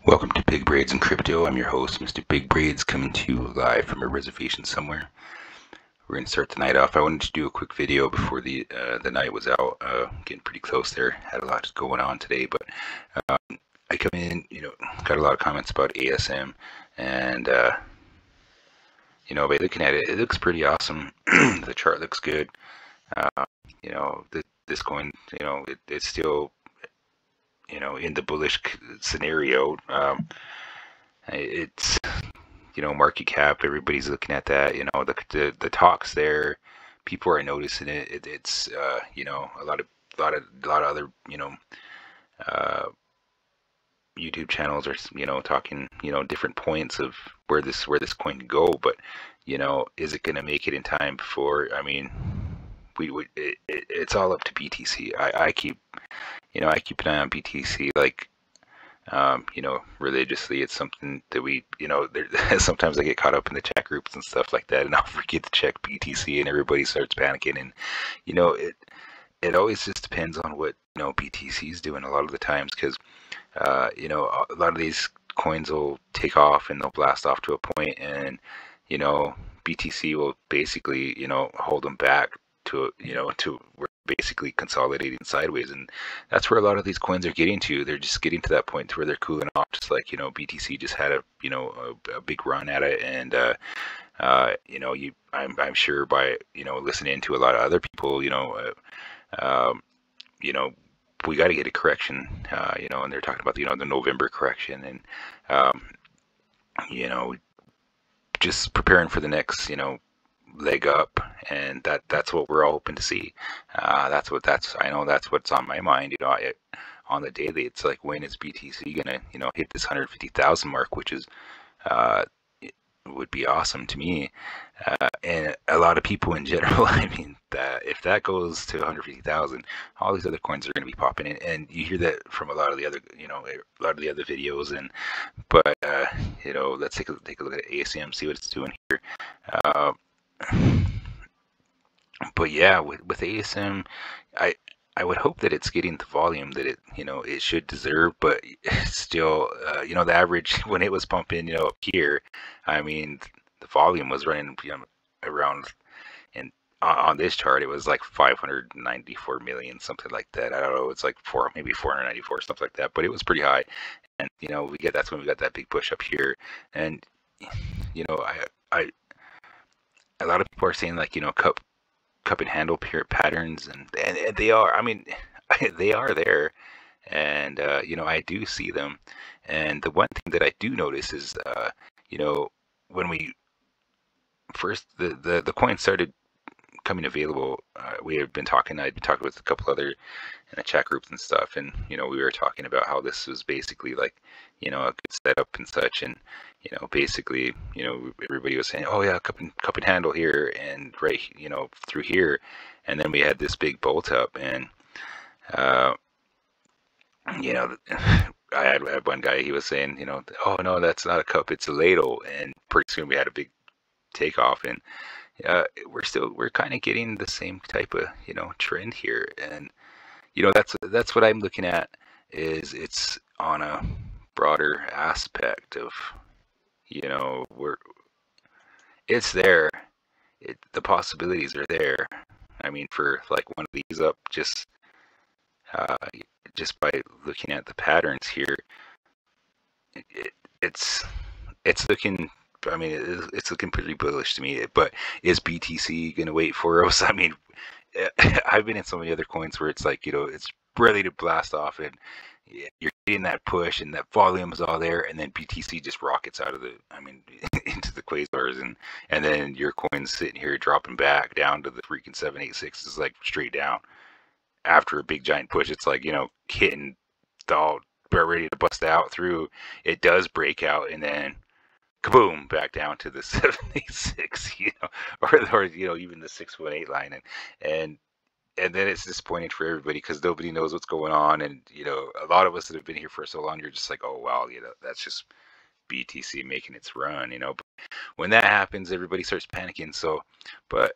Welcome to Big Braids and Crypto. I'm your host, Mr. Big Braids, coming to you live from a reservation somewhere. We're going to start the night off. I wanted to do a quick video before the night was out. Getting pretty close there. Had a lot going on today, but I come in, got a lot of comments about ASM, and by looking at it, it looks pretty awesome. The chart looks good. This coin, it's still, in the bullish scenario. It's market cap. Everybody's looking at that. The talks there. People are noticing it. It's a lot of other uh, YouTube channels are talking different points of where this coin can go. But is it going to make it in time before? I mean, it's all up to BTC. I keep an eye on BTC, like religiously. It's something that we, sometimes I get caught up in the chat groups and stuff like that, and I'll forget to check BTC, and everybody starts panicking. And it always just depends on what BTC is doing a lot of the times, because a lot of these coins will take off and they'll blast off to a point, and BTC will basically hold them back to where basically consolidating sideways, and that's where a lot of these coins are getting to. They're just getting to that point to where they're cooling off, just like BTC just had a big run at it. And I'm sure by listening to a lot of other people, we got to get a correction, and they're talking about the November correction, and just preparing for the next leg up, and that's what we're all hoping to see. I know that's what's on my mind. On the daily, it's like, when is BTC gonna hit this 150,000 mark, which is would be awesome to me, and a lot of people in general. I mean, that if that goes to 150,000, all these other coins are going to be popping in, and you hear that from a lot of the other videos. And but let's take a look at ASM, see what it's doing here. But yeah, with ASM, I would hope that it's getting the volume that it should deserve, but still, the average when it was pumping, up here, I mean, the volume was running around, and on this chart it was like 594 million, something like that. I don't know, it's like maybe 494, something like that, but it was pretty high. And that's when we got that big push up here. And I a lot of people are saying, like, cup and handle patterns, and they are. I mean, they are there, and I do see them. And the one thing that I do notice is, when we first the coin started coming available, I'd been talking with a couple other in the chat groups and stuff, and we were talking about how this was basically like a good setup and such. And basically, everybody was saying, oh yeah, cup and handle here, and right, through here. And then we had this big bolt up, and I had one guy, he was saying, oh no, that's not a cup, it's a ladle. And pretty soon we had a big takeoff, and we're kind of getting the same type of trend here. And that's what I'm looking at, is it's on a broader aspect of it's there. The possibilities are there. I mean, for like one of these up, just by looking at the patterns here, it's looking. I mean, it's looking pretty bullish to me. But is BTC gonna wait for us? I mean, I've been in so many other coins where it's like, it's ready to blast off, and you're getting that push, and that volume is all there, and then BTC just rockets out of into the quasars, and then your coin's sitting here dropping back down to the freaking 786, is like straight down after a big giant push. It's like, hitting all ready to bust out through. It does break out, and then kaboom, back down to the 786, or even the 618 line, and then it's disappointing for everybody, because nobody knows what's going on. And a lot of us that have been here for so long, you're just like, oh wow, that's just BTC making its run. But when that happens, everybody starts panicking. So, but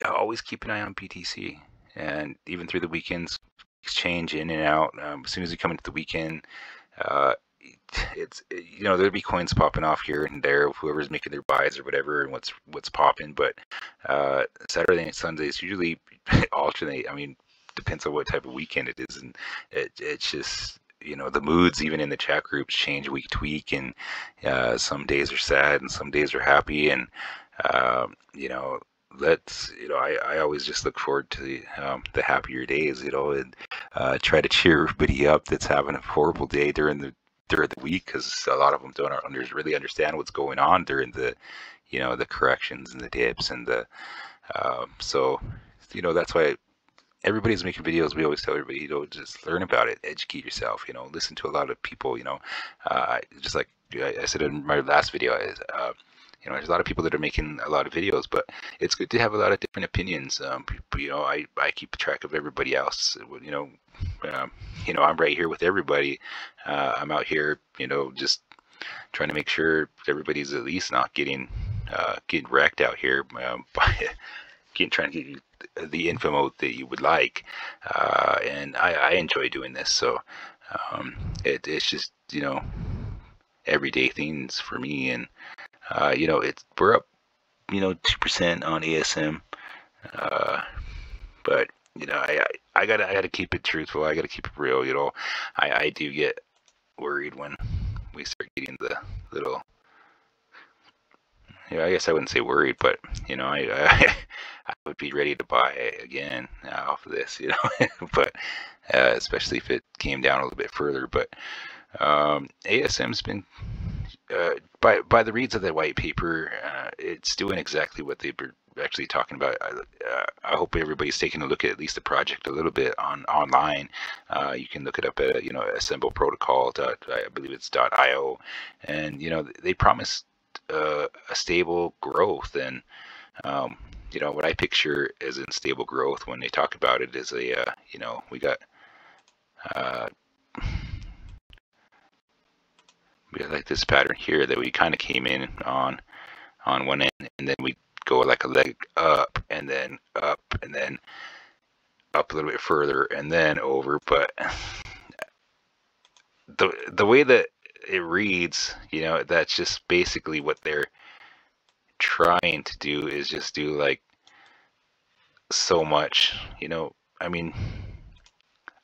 always keep an eye on BTC, and even through the weekends, exchange in and out. As soon as we come into the weekend, it's, there'll be coins popping off here and there of whoever's making their buys or whatever, and what's popping. But Saturday and Sundays usually alternate. I mean, depends on what type of weekend it is, and it's just, the moods even in the chat groups change week to week, and some days are sad and some days are happy, and you know I always just look forward to the happier days, and try to cheer everybody up that's having a horrible day during the week, because a lot of them don't really understand what's going on during the corrections and the dips and the so that's why everybody's making videos. We always tell everybody, just learn about it, educate yourself, listen to a lot of people, just like I said in my last video, there's a lot of people that are making a lot of videos, but it's good to have a lot of different opinions. I keep track of everybody else. I'm right here with everybody. I'm out here, just trying to make sure everybody's at least not getting wrecked out here, by trying to get you the info that you would like, and I enjoy doing this. So it's just everyday things for me, and we're up 2% on ASM, but I gotta keep it truthful. I gotta keep it real. I do get worried when we start getting the little. I guess I wouldn't say worried, but I would be ready to buy again off of this, but especially if it came down a little bit further. But ASM's been, by the reads of the white paper, it's doing exactly what they were actually talking about. I hope everybody's taking a look at least the project a little bit online. You can look it up at assemble protocol. I believe it's .io, and they promise a stable growth, and what I picture as in stable growth when they talk about it is we got like this pattern here that we kind of came in on one end, and then we go like a leg up and then up and then up a little bit further and then over. But the way that it reads, that's just basically what they're trying to do, is just do like so much. I mean,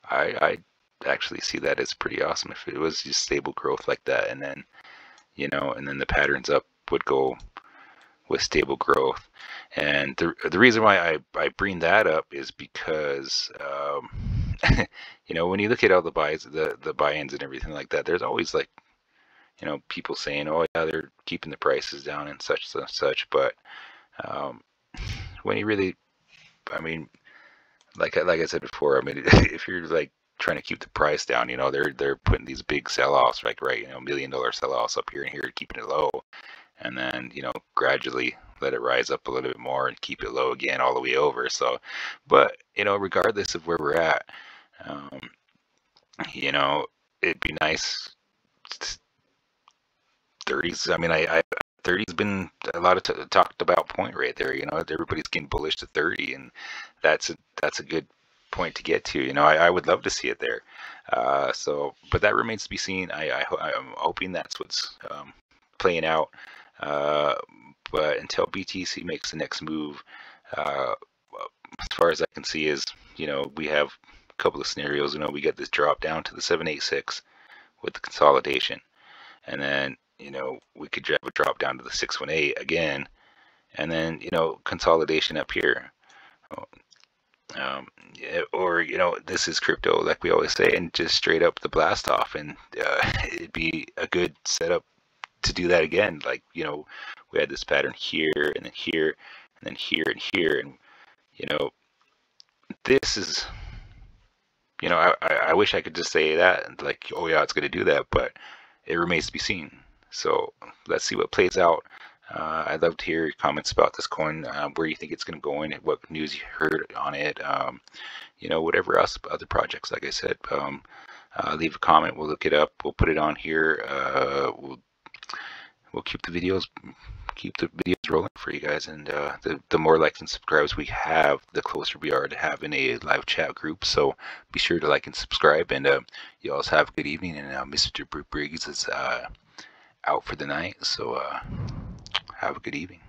I actually see that as pretty awesome if it was just stable growth like that, and then and then the patterns up would go with stable growth. And the reason why I bring that up is because when you look at all the buys, the buy-ins and everything like that, there's always like people saying, oh yeah, they're keeping the prices down and such and such. But when you really, I mean, like I said before, I mean, if you're like trying to keep the price down, they're putting these big sell-offs, like $1 million sell-offs up here and here, keeping it low, and then gradually let it rise up a little bit more and keep it low again all the way over. So, but regardless of where we're at, it'd be nice. 30s. I mean, I 30's been a lot of talked about point right there. Everybody's getting bullish to 30, and that's a good point to get to. I would love to see it there. But that remains to be seen. I'm hoping that's what's playing out. But until BTC makes the next move, as far as I can see, is we have a couple of scenarios. We get this drop down to the 786 with the consolidation, and then we could have a drop down to the 618 again, and then consolidation up here. Or this is crypto, like we always say, and just straight up the blast off, and it'd be a good setup to do that again. Like we had this pattern here and then here and then here and here, and this is I wish I could just say that and like, oh yeah, it's going to do that, but it remains to be seen. So let's see what plays out. I'd love to hear your comments about this coin, where you think it's going to go in, what news you heard on it, whatever else, other projects, like I said. Leave a comment, we'll look it up, we'll put it on here. We'll keep the videos keep the videos rolling for you guys. And the more likes and subscribes we have, the closer we are to having a live chat group. So be sure to like and subscribe. And you also have a good evening. And Mr. Briggs is out for the night. So have a good evening.